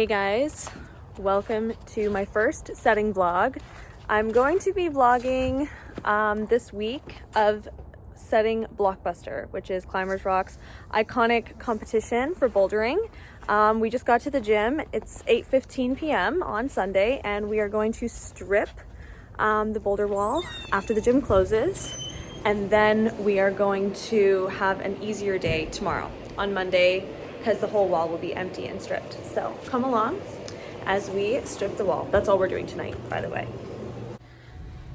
Hey guys, welcome to my first setting vlog. I'm going to be vlogging this week of setting BlocBuster, which is Climbers Rock's iconic competition for bouldering. We just got to the gym. It's 8:15 p.m. on Sunday, and we are going to strip the boulder wall after the gym closes, and then we are going to have an easier day tomorrow on Monday because the whole wall will be empty and stripped. So come along as we strip the wall. That's all we're doing tonight, by the way.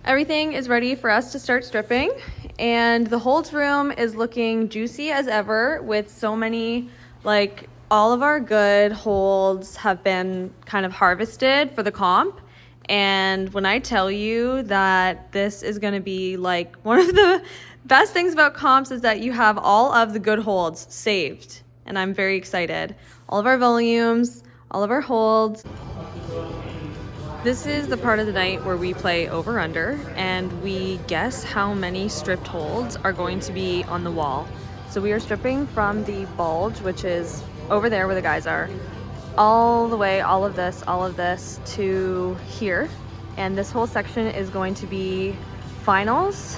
Everything is ready for us to start stripping, and the holds room is looking juicy as ever with so many, like, all of our good holds have been kind of harvested for the comp. And when I tell you that this is going to be like one of the best things about comps is that you have all of the good holds saved, and I'm very excited. All of our volumes, all of our holds. This is the part of the night where we play over under and we guess how many stripped holds are going to be on the wall. So we are stripping from the bulge, which is over there where the guys are, all the way, all of this to here. And this whole section is going to be finals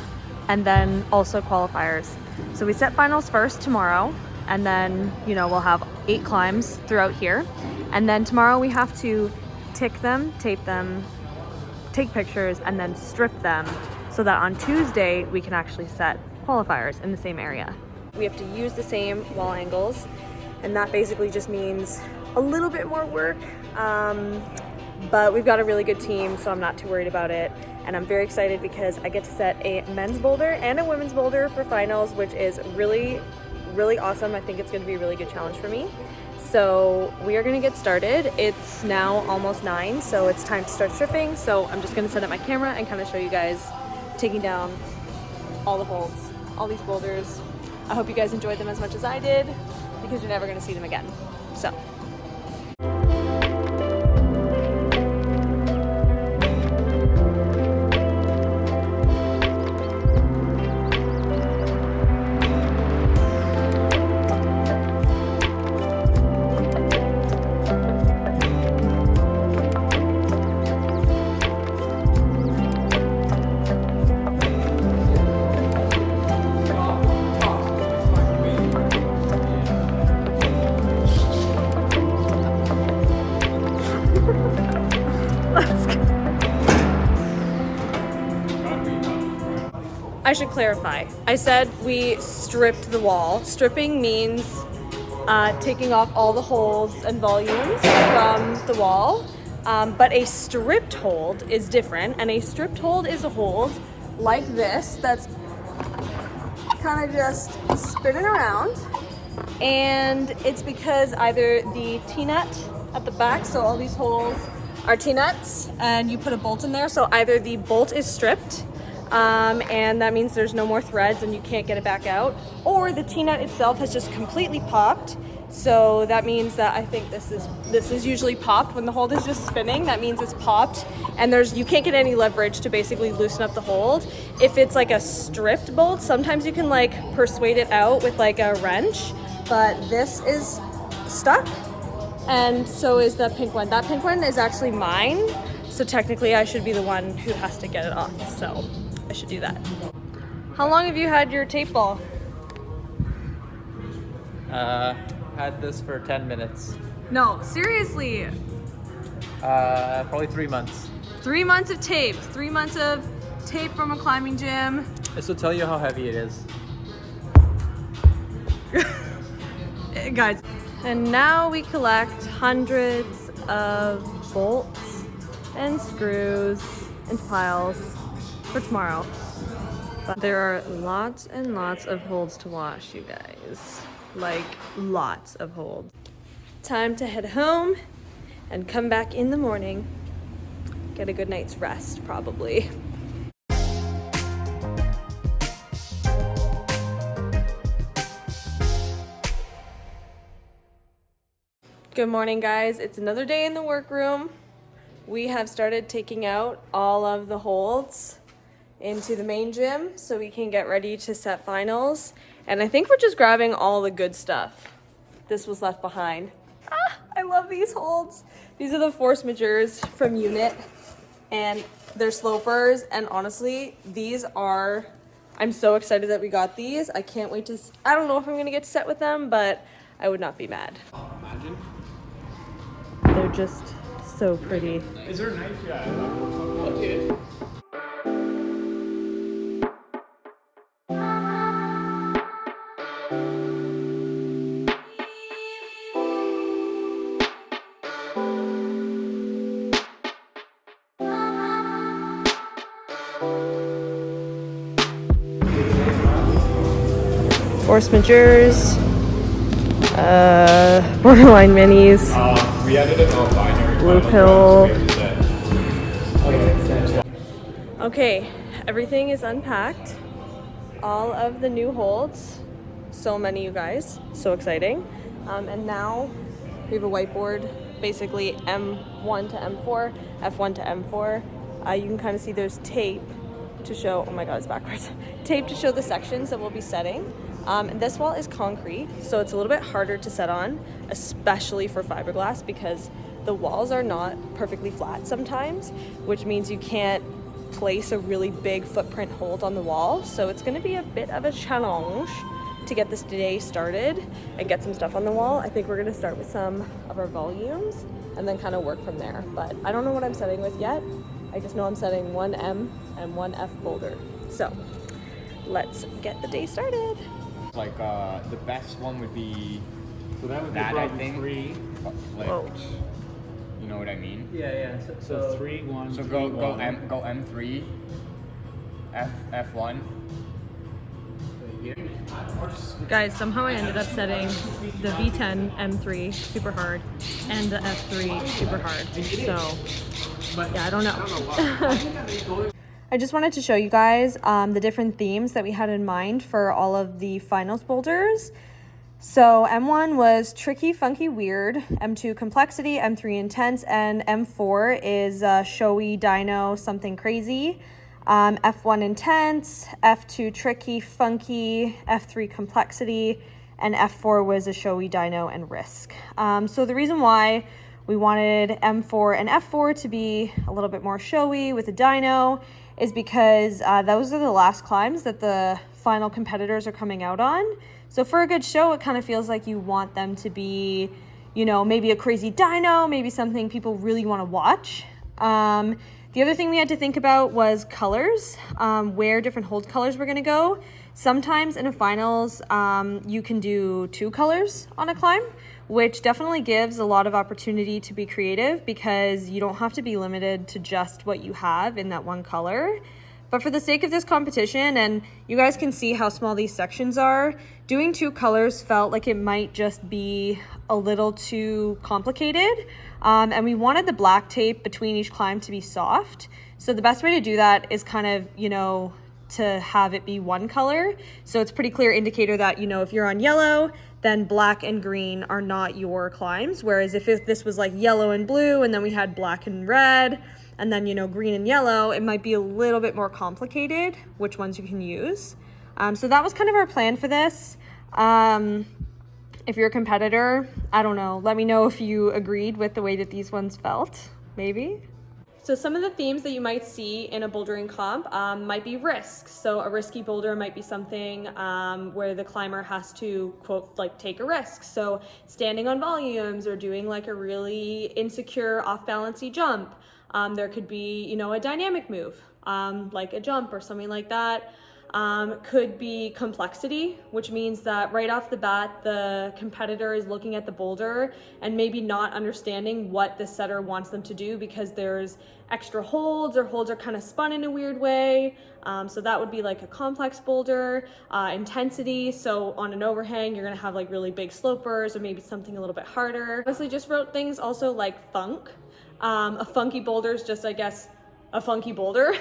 and then also qualifiers. So we set finals first tomorrow, and then, you know, we'll have 8 climbs throughout here. And then tomorrow we have to tick them, tape them, take pictures, and then strip them so that on Tuesday we can actually set qualifiers in the same area. We have to use the same wall angles, and that basically just means a little bit more work, but we've got a really good team, so I'm not too worried about it. And I'm very excited because I get to set a men's boulder and a women's boulder for finals, which is really awesome. I think it's going to be a really good challenge for me. So we are going to get started. It's now almost 9, so it's time to start stripping. So I'm just going to set up my camera and kind of show you guys taking down all the holds, all these boulders. I hope you guys enjoyed them as much as I did, because you're never going to see them again. So. I should clarify. I said we stripped the wall. Stripping means taking off all the holds and volumes from the wall, but a stripped hold is different, and a stripped hold is a hold like this that's kind of just spinning around, and it's because either the T-nut at the back, so all these holes are T-nuts, and you put a bolt in there, so either the bolt is stripped, and that means there's no more threads and you can't get it back out, or the T-nut itself has just completely popped. So that means that I think this is usually popped when the hold is just spinning. That means it's popped, and you can't get any leverage to basically loosen up the hold. If it's like a stripped bolt, sometimes you can like persuade it out with like a wrench, but this is stuck, and so is the pink one. That pink one is actually mine, so technically I should be the one who has to get it off. So I should do that. How long have you had your tape ball? Had this for 10 minutes. No, seriously. Probably 3 months. 3 months of tape. 3 months of tape from a climbing gym. This will tell you how heavy it is. Guys. And now we collect hundreds of bolts and screws and piles for tomorrow. But there are lots and lots of holds to wash, you guys. Like, lots of holds. Time to head home and come back in the morning. Get a good night's rest, probably. Good morning, guys. It's another day in the workroom. We have started taking out all of the holds into the main gym so we can get ready to set finals. And I think we're just grabbing all the good stuff. This was left behind. I love love these holds. These are the force majeurs from Unit, and they're slopers, and honestly, these are, I'm so excited that we got these. I can't wait to, I don't know if I'm gonna get set with them, but I would not be mad. Imagine. They're just so pretty. Is there a knife? Yeah. Okay. Force majeurs, borderline minis, We added a non-binary blue final pill. round, so we have to set. Okay, everything is unpacked. All of the new holds. So many, you guys. So exciting. And now we have a whiteboard, basically M1 to M4, F1 to M4. You can kind of see there's tape to show, oh my God, it's backwards. Tape to show the sections that we'll be setting. And this wall is concrete, so it's a little bit harder to set on, especially for fiberglass, because the walls are not perfectly flat sometimes, which means you can't place a really big footprint hold on the wall. So it's gonna be a bit of a challenge to get this day started and get some stuff on the wall. I think we're gonna start with some of our volumes and then kind of work from there. But I don't know what I'm setting with yet. I just know I'm setting one M and one F boulder. So let's get the day started. Like the best one would be So that would be that, I probably think. 3. but flipped. Whoa. You know what I mean? Yeah. So 3, 1, So 3, go 1. M3, F1. Guys, somehow I ended up setting the V10 M3 super hard and the F3 super hard. So yeah, I don't know. I just wanted to show you guys the different themes that we had in mind for all of the finals boulders. So M1 was tricky, funky, weird, M2 complexity, M3 intense, and M4 is showy, dino, something crazy. F1 intense, F2 tricky, funky, F3 complexity, and F4 was a showy, dino, and risk. So the reason why we wanted M4 and F4 to be a little bit more showy with a dyno is because those are the last climbs that the final competitors are coming out on. So for a good show, it kind of feels like you want them to be, you know, maybe a crazy dyno, maybe something people really want to watch. The other thing we had to think about was colors, where different hold colors were going to go. Sometimes in a finals, you can do 2 colors on a climb, which definitely gives a lot of opportunity to be creative because you don't have to be limited to just what you have in that one color. But for the sake of this competition, and you guys can see how small these sections are, doing 2 colors felt like it might just be a little too complicated. And we wanted the black tape between each climb to be soft. So the best way to do that is kind of, you know, to have it be one color. So it's pretty clear indicator that, you know, if you're on yellow, then black and green are not your climbs. Whereas if this was like yellow and blue, and then we had black and red, and then, you know, green and yellow, it might be a little bit more complicated which ones you can use. So that was kind of our plan for this. If you're a competitor, I don't know, let me know if you agreed with the way that these ones felt, maybe. So some of the themes that you might see in a bouldering comp might be risks. So a risky boulder might be something where the climber has to, quote, like take a risk. So standing on volumes or doing like a really insecure off-balancey jump. There could be, you know, a dynamic move, like a jump or something like that. Could be complexity, which means that right off the bat, the competitor is looking at the boulder and maybe not understanding what the setter wants them to do because there's extra holds or holds are kind of spun in a weird way. So that would be like a complex boulder. Intensity, so on an overhang, you're gonna have like really big slopers or maybe something a little bit harder. Honestly, just wrote things also like funk. A funky boulder is just, I guess, a funky boulder,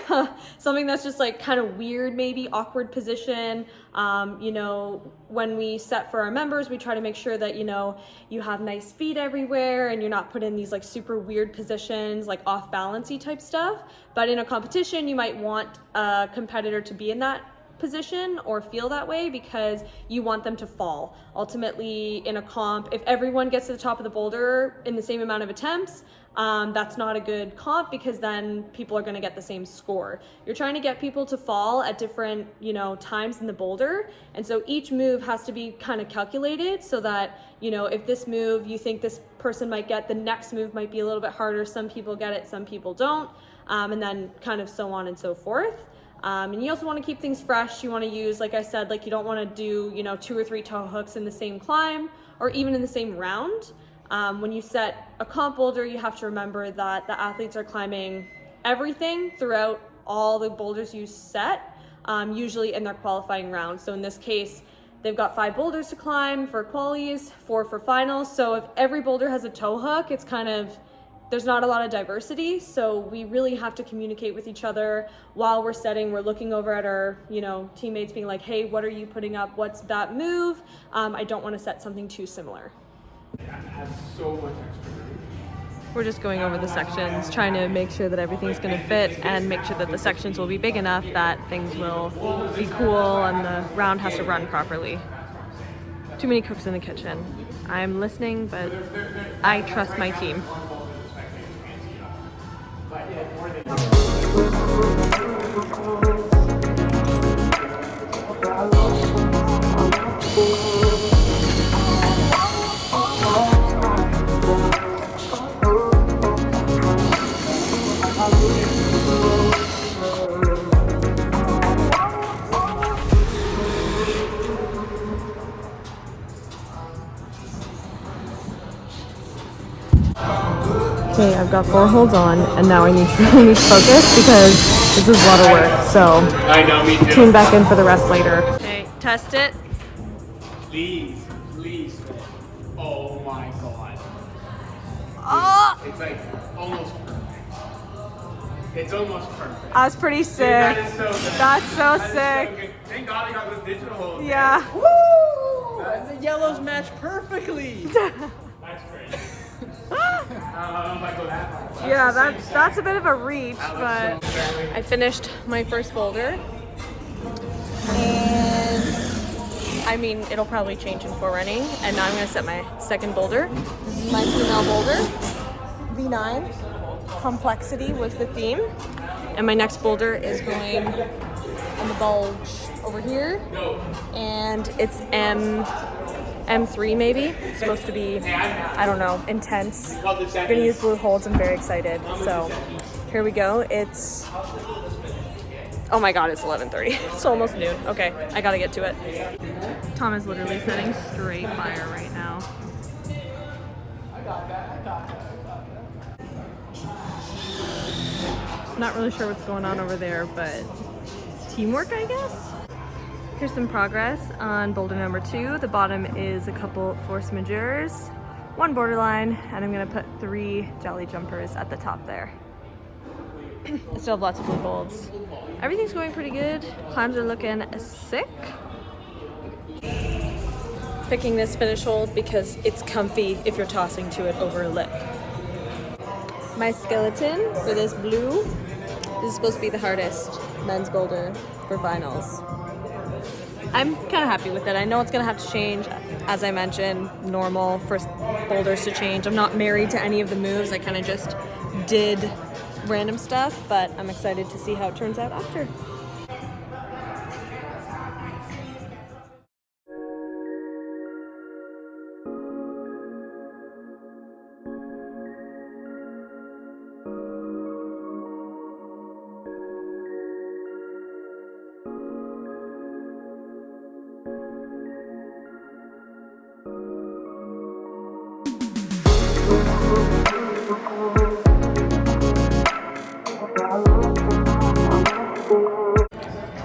something that's just like kind of weird, maybe awkward position. You know, when we set for our members, we try to make sure that, you know, you have nice feet everywhere and you're not put in these like super weird positions, like off balancey type stuff. But in a competition, you might want a competitor to be in that position or feel that way because you want them to fall. Ultimately, in a comp, if everyone gets to the top of the boulder in the same amount of attempts, that's not a good comp because then people are going to get the same score. You're trying to get people to fall at different, times in the boulder, and so each move has to be kind of calculated so that, if this move you think this person might get, the next move might be a little bit harder. Some people get it, some people don't, and then kind of so on and so forth. And you also want to keep things fresh. You want to use, like I said, you don't want to do, 2 or 3 toe hooks in the same climb or even in the same round. When you set a comp boulder, you have to remember that the athletes are climbing everything throughout all the boulders you set, usually in their qualifying round. So in this case, they've got 5 boulders to climb for qualies, 4 for finals. So if every boulder has a toe hook, it's kind of, there's not a lot of diversity, so we really have to communicate with each other while we're setting. We're looking over at our, teammates being like, hey, what are you putting up? What's that move? I don't want to set something too similar. We're just going over the sections, trying to make sure that everything's going to fit and make sure that the sections will be big enough that things will be cool and the round has to run properly. Too many cooks in the kitchen. I'm listening, but I trust my team. Okay, I've got 4 holds on, and now I need to focus because this is a lot of work. So I know, me too. tune back in for the rest later. Okay, test it. Please. Oh my god. Oh, It's like almost perfect. It's almost perfect. that was pretty sick. That is so good. That's so That is sick. so good. Thank God I got those digital holds. Yeah. Woo! The yellows match perfectly. That's great. Yeah, that's a bit of a reach, but I finished my first boulder, and I mean, it'll probably change in forerunning, and now I'm going to set my second boulder. This is my female boulder, V9. Complexity was the theme, and my next boulder is going on the bulge over here, and it's M3 maybe. It's supposed to be, I don't know, intense. I'm gonna use blue holds. I'm very excited. So here we go. It's, oh my god, it's 11:30. It's almost noon. Okay, I gotta get to it. Tom is literally setting straight fire right now. Not really sure what's going on over there, but teamwork, I guess? Here's some progress on boulder number 2. The bottom is a couple force majeures, 1 borderline, and I'm gonna put 3 jelly jumpers at the top there. I still have lots of blue holds. Everything's going pretty good. Climbs are looking sick. Picking this finish hold because it's comfy if you're tossing to it over a lip. My skeleton for this blue, this is supposed to be the hardest men's boulder for finals. I'm kind of happy with it. I know it's going to have to change. As I mentioned, normal for boulders to change. I'm not married to any of the moves. I kind of just did random stuff, but I'm excited to see how it turns out after.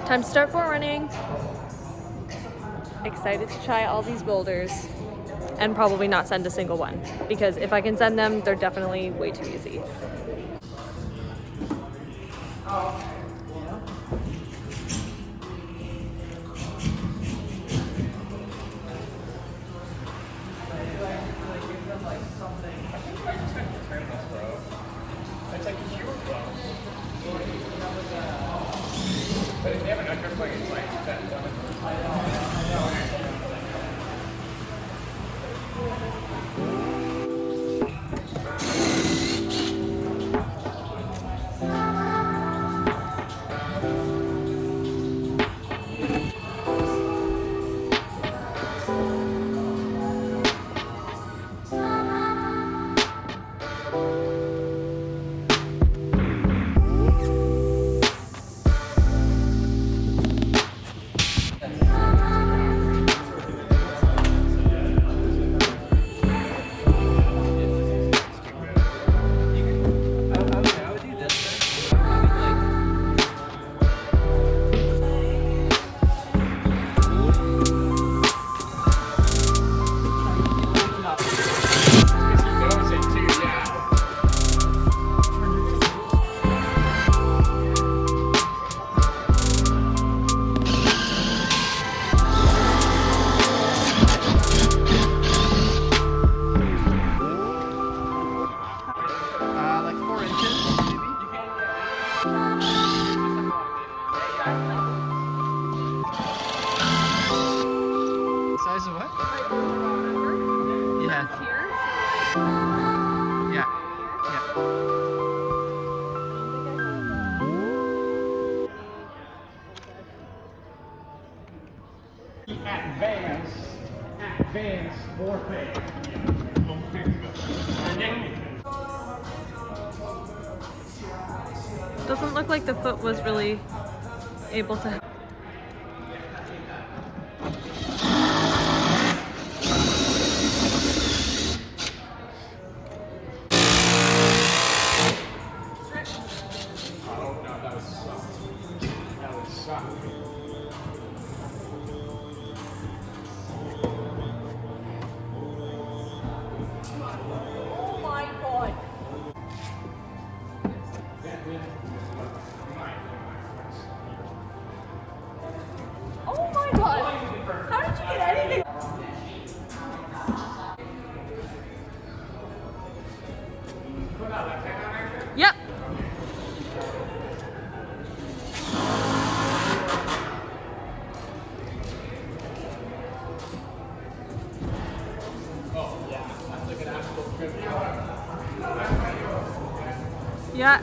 Time to start forerunning. Excited to try all these boulders and probably not send a single one, because if I can send them, they're definitely way too easy. But if Like 4 inches, maybe. Size of what? Yeah. Yeah. Yeah. Advanced warfare. Doesn't look like the foot was really able to. Oh my god. Oh my god. How did you get anything? Yep. Yeah.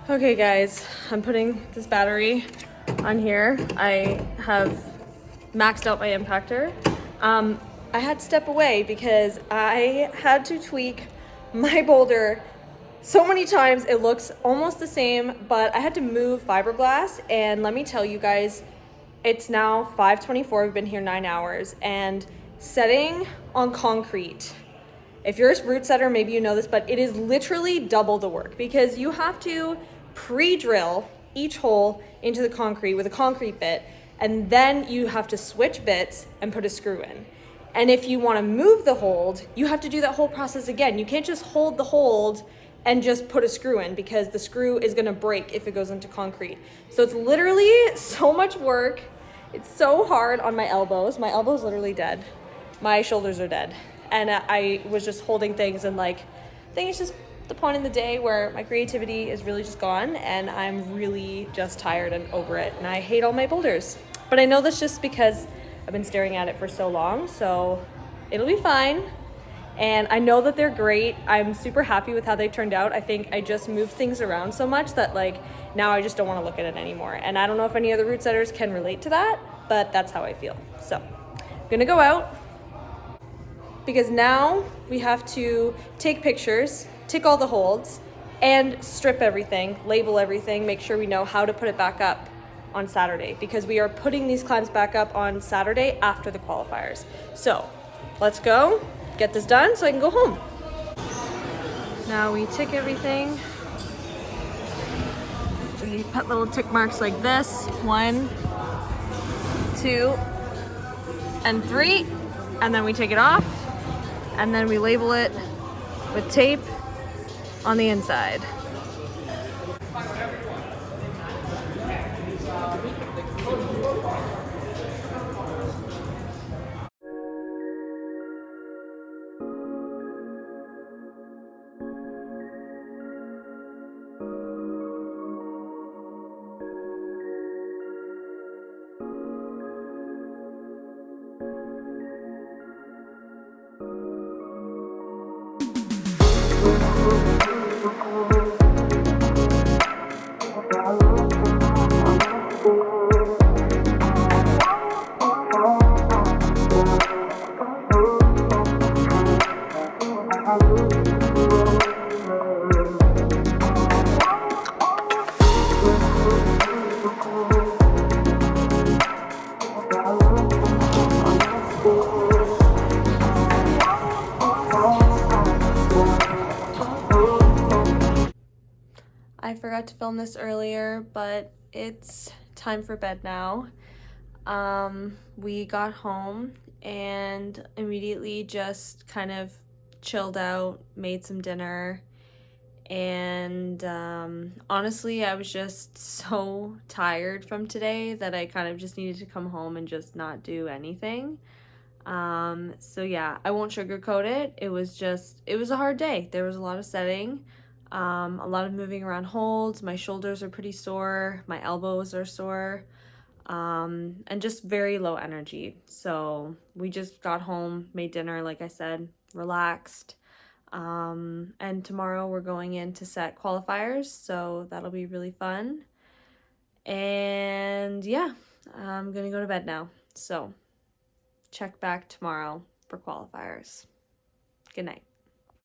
Okay guys, I'm putting this battery on here. I have maxed out my impactor. I had to step away because I had to tweak my boulder so many times. It looks almost the same, but I had to move fiberglass, and let me tell you guys, it's now 5:24. We've been here 9 hours, and setting on concrete, if you're a root setter, maybe you know this, but it is literally double the work because you have to pre-drill each hole into the concrete with a concrete bit, and then you have to switch bits and put a screw in. And if you want to move the hold, you have to do that whole process again. You can't just hold the hold and just put a screw in because the screw is going to break if it goes into concrete. So it's literally so much work. It's so hard on my elbows. My elbow's literally dead. My shoulders are dead. And I was just holding things, and like, I think it's just the point in the day where my creativity is really just gone, and I'm really just tired and over it, and I hate all my boulders. But I know that's just because I've been staring at it for so long, so it'll be fine. And I know that they're great. I'm super happy with how they turned out. I think I just moved things around so much that like now I just don't want to look at it anymore. And I don't know if any other root setters can relate to that, but that's how I feel. So I'm gonna go out, because now we have to take pictures, tick all the holds, and strip everything, label everything, make sure we know how to put it back up on Saturday, because we are putting these climbs back up on Saturday after the qualifiers. So let's go get this done so I can go home. Now we tick everything. We put little tick marks like this, 1, 2, and 3, and then we take it off. And then we label it with tape on the inside. I forgot to film this earlier, but it's time for bed now. We got home and immediately just kind of chilled out, made some dinner, and honestly, I was just so tired from today that I kind of just needed to come home and just not do anything. So yeah, I won't sugarcoat it. It was a hard day. There was a lot of setting, a lot of moving around holds. My shoulders are pretty sore, my elbows are sore, and just very low energy. So we just got home, made dinner, like I said, relaxed. And tomorrow we're going in to set qualifiers, so that'll be really fun. And yeah, I'm gonna go to bed now. So check back tomorrow for qualifiers. Good night.